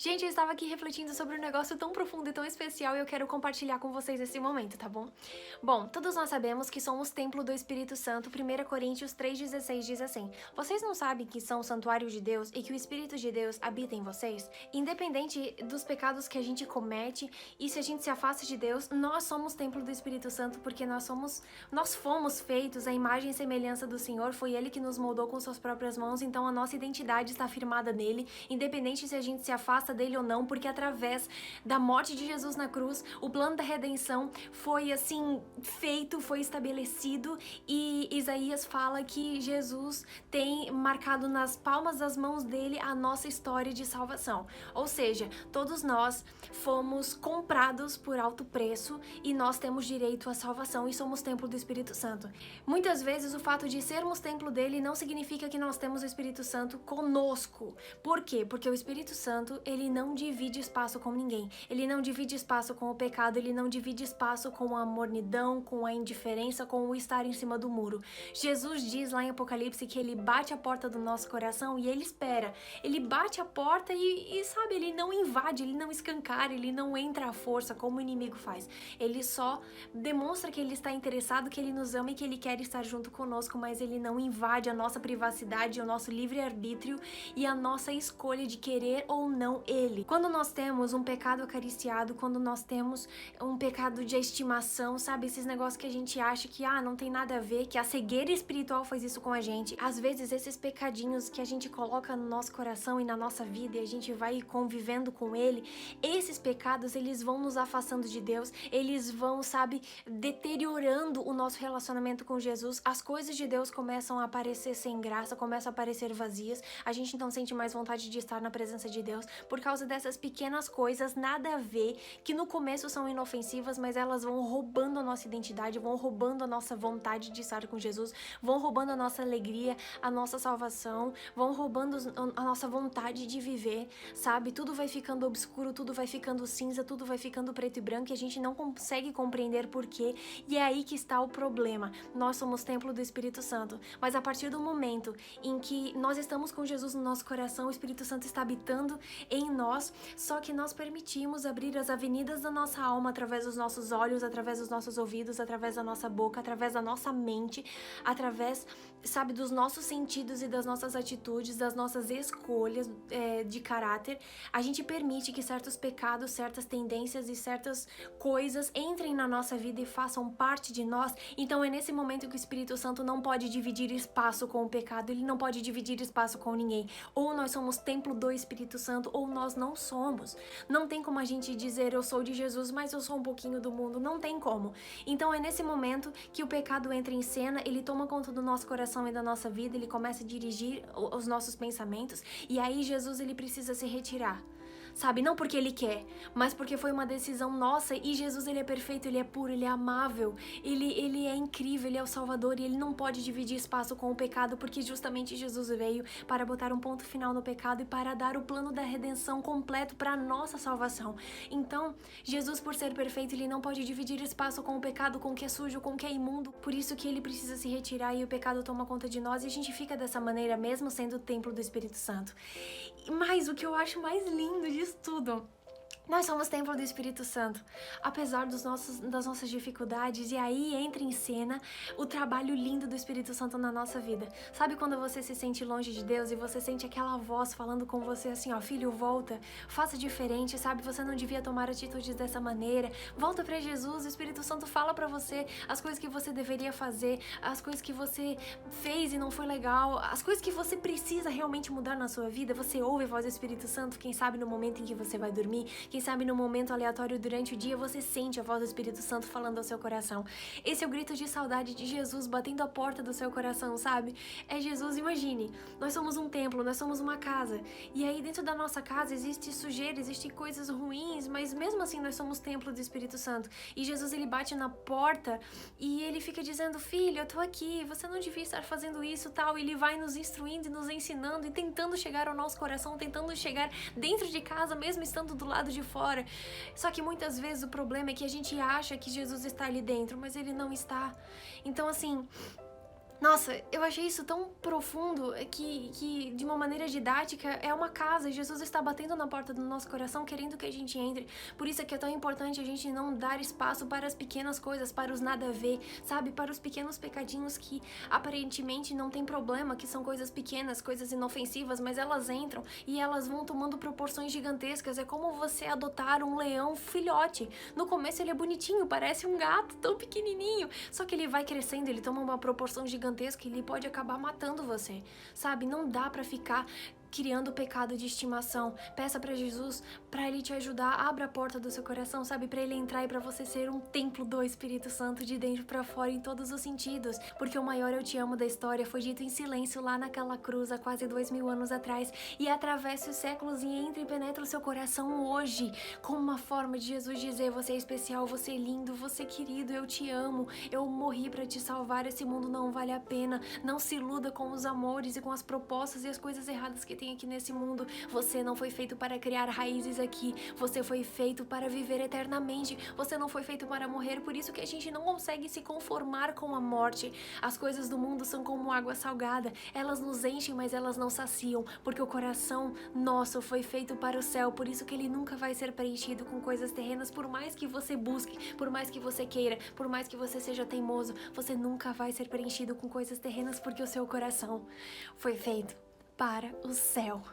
Gente, eu estava aqui refletindo sobre um negócio tão profundo e tão especial e eu quero compartilhar com vocês esse momento, tá bom? Bom, todos nós sabemos que somos templo do Espírito Santo. 1 Coríntios 3,16 diz assim: Vocês não sabem que são santuário de Deus e que o Espírito de Deus habita em vocês? Independente dos pecados que a gente comete e se a gente se afasta de Deus, nós somos templo do Espírito Santo porque nós fomos feitos à imagem e semelhança do Senhor. Foi Ele que nos moldou com suas próprias mãos, então a nossa identidade está firmada nele, independente se a gente se afasta dele ou não, porque através da morte de Jesus na cruz, o plano da redenção foi assim feito, foi estabelecido, e Isaías fala que Jesus tem marcado nas palmas das mãos dele a nossa história de salvação. Ou seja, todos nós fomos comprados por alto preço e nós temos direito à salvação e somos templo do Espírito Santo. Muitas vezes o fato de sermos templo dele não significa que nós temos o Espírito Santo conosco. Por quê? Porque o Espírito Santo, ele não divide espaço com ninguém. Ele não divide espaço com o pecado, ele não divide espaço com a mornidão, com a indiferença, com o estar em cima do muro. Jesus diz lá em Apocalipse que ele bate a porta do nosso coração e ele espera. Ele bate a porta e sabe, ele não invade, ele não escancara, ele não entra à força como o inimigo faz. Ele só demonstra que ele está interessado, que ele nos ama e que ele quer estar junto conosco, mas ele não invade a nossa privacidade, o nosso livre-arbítrio e a nossa escolha de querer ou não ele. Quando nós temos um pecado acariciado, quando nós temos um pecado de estimação, sabe, esses negócios que a gente acha que não tem nada a ver, que a cegueira espiritual faz isso com a gente. Às vezes esses pecadinhos que a gente coloca no nosso coração e na nossa vida e a gente vai convivendo com ele, esses pecados, eles vão nos afastando de Deus, eles vão, sabe, deteriorando o nosso relacionamento com Jesus. As coisas de Deus começam a aparecer sem graça, começam a aparecer vazias, a gente não sente mais vontade de estar na presença de Deus por causa dessas pequenas coisas, nada a ver, que no começo são inofensivas, mas elas vão roubando a nossa identidade, vão roubando a nossa vontade de estar com Jesus, vão roubando a nossa alegria, a nossa salvação, vão roubando a nossa vontade de viver, sabe? Tudo vai ficando obscuro, tudo vai ficando cinza, tudo vai ficando preto e branco e a gente não consegue compreender por quê, e é aí que está o problema. Nós somos templo do Espírito Santo, mas a partir do momento em que nós estamos com Jesus no nosso coração, o Espírito Santo está habitando em nós, só que nós permitimos abrir as avenidas da nossa alma através dos nossos olhos, através dos nossos ouvidos, através da nossa boca, através da nossa mente, através, sabe, dos nossos sentidos e das nossas atitudes, das nossas escolhas de caráter. A gente permite que certos pecados, certas tendências e certas coisas entrem na nossa vida e façam parte de nós. Então é nesse momento que o Espírito Santo não pode dividir espaço com o pecado, ele não pode dividir espaço com ninguém. Ou nós somos templo do Espírito Santo, ou nós não somos. Não tem como a gente dizer eu sou de Jesus, mas eu sou um pouquinho do mundo. Não tem como. Então é nesse momento que o pecado entra em cena, ele toma conta do nosso coração e da nossa vida, ele começa a dirigir os nossos pensamentos, e aí Jesus, ele precisa se retirar. Sabe, não porque ele quer, mas porque foi uma decisão nossa, e Jesus, ele é perfeito, ele é puro, ele é amável, ele é incrível, ele é o Salvador, e ele não pode dividir espaço com o pecado, porque justamente Jesus veio para botar um ponto final no pecado e para dar o plano da redenção completo para a nossa salvação. Então, Jesus, por ser perfeito, ele não pode dividir espaço com o pecado, com o que é sujo, com o que é imundo, por isso que ele precisa se retirar e o pecado toma conta de nós, e a gente fica dessa maneira mesmo sendo o templo do Espírito Santo. Mas o que eu acho mais lindo disso tudo, nós somos templo do Espírito Santo, apesar das nossas dificuldades, e aí entra em cena o trabalho lindo do Espírito Santo na nossa vida. Sabe quando você se sente longe de Deus e você sente aquela voz falando com você assim, filho, volta, faça diferente, sabe, você não devia tomar atitudes dessa maneira, volta pra Jesus. O Espírito Santo fala pra você as coisas que você deveria fazer, as coisas que você fez e não foi legal, as coisas que você precisa realmente mudar na sua vida. Você ouve a voz do Espírito Santo, quem sabe no momento em que você vai dormir, quem sabe no momento aleatório durante o dia, você sente a voz do Espírito Santo falando ao seu coração. Esse é o grito de saudade de Jesus batendo a porta do seu coração, sabe? É Jesus, imagine, nós somos um templo, nós somos uma casa, e aí dentro da nossa casa existe sujeira, existem coisas ruins, mas mesmo assim nós somos templo do Espírito Santo, e Jesus, ele bate na porta e ele fica dizendo, filho, eu tô aqui, você não devia estar fazendo isso, tal, e ele vai nos instruindo e nos ensinando e tentando chegar ao nosso coração, tentando chegar dentro de casa, mesmo estando do lado de fora. Só que muitas vezes o problema é que a gente acha que Jesus está ali dentro, mas ele não está. Então assim, Nossa, eu achei isso tão profundo que, de uma maneira didática, é uma casa. Jesus está batendo na porta do nosso coração, querendo que a gente entre. Por isso é que é tão importante a gente não dar espaço para as pequenas coisas, para os nada a ver, sabe? Para os pequenos pecadinhos que aparentemente não tem problema, que são coisas pequenas, coisas inofensivas, mas elas entram e elas vão tomando proporções gigantescas. É como você adotar um leão filhote. No começo ele é bonitinho, parece um gato tão pequenininho, só que ele vai crescendo, ele toma uma proporção gigantesca que ele pode acabar matando você, sabe? Não dá pra ficar criando pecado de estimação. Peça pra Jesus pra ele te ajudar, abra a porta do seu coração, sabe? Pra ele entrar e pra você ser um templo do Espírito Santo de dentro pra fora em todos os sentidos, porque o maior eu te amo da história foi dito em silêncio lá naquela cruz há quase 2000 anos atrás e atravessa os séculos e entra e penetra o seu coração hoje, como uma forma de Jesus dizer: você é especial, você é lindo, você é querido, eu te amo, eu morri pra te salvar, esse mundo não vale a pena, não se iluda com os amores e com as propostas e as coisas erradas que tem aqui nesse mundo. Você não foi feito para criar raízes aqui, você foi feito para viver eternamente, você não foi feito para morrer. Por isso que a gente não consegue se conformar com a morte. As coisas do mundo são como água salgada, elas nos enchem, mas elas não saciam, porque o coração nosso foi feito para o céu. Por isso que ele nunca vai ser preenchido com coisas terrenas, por mais que você busque, por mais que você queira, por mais que você seja teimoso, você nunca vai ser preenchido com coisas terrenas, porque o seu coração foi feito para o céu.